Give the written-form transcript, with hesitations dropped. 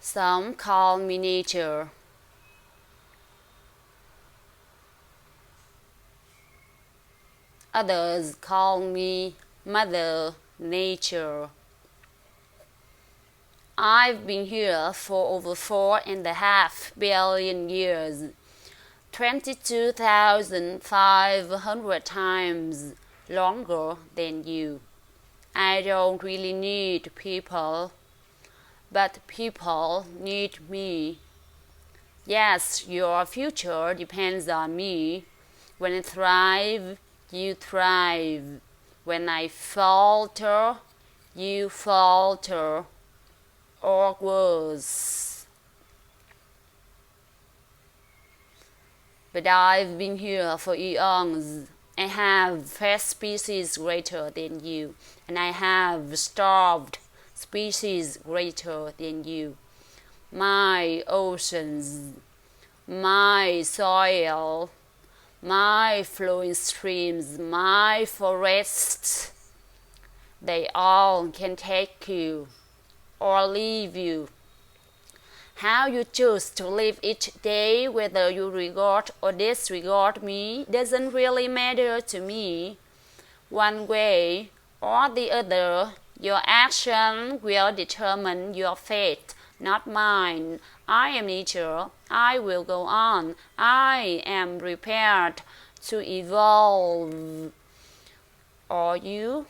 Some call me nature. Others call me Mother Nature. I've been here for over 4.5 billion years, 22,500 times longer than you. I don't really need people, but people need me. Yes, your future depends on me. When I thrive, you thrive. When I falter, you falter, or worse. But I've been here for eons. I have fed species greater than you, and I have starved species greater than you. My oceans, my soil, my flowing streams, my forests, they all can take you or leave you. How you choose to live each day, whether you regard or disregard me, doesn't really matter to me. One way or the other, your action will determine your fate, not mine. I am nature. I will go on. I am prepared to evolve. Are you?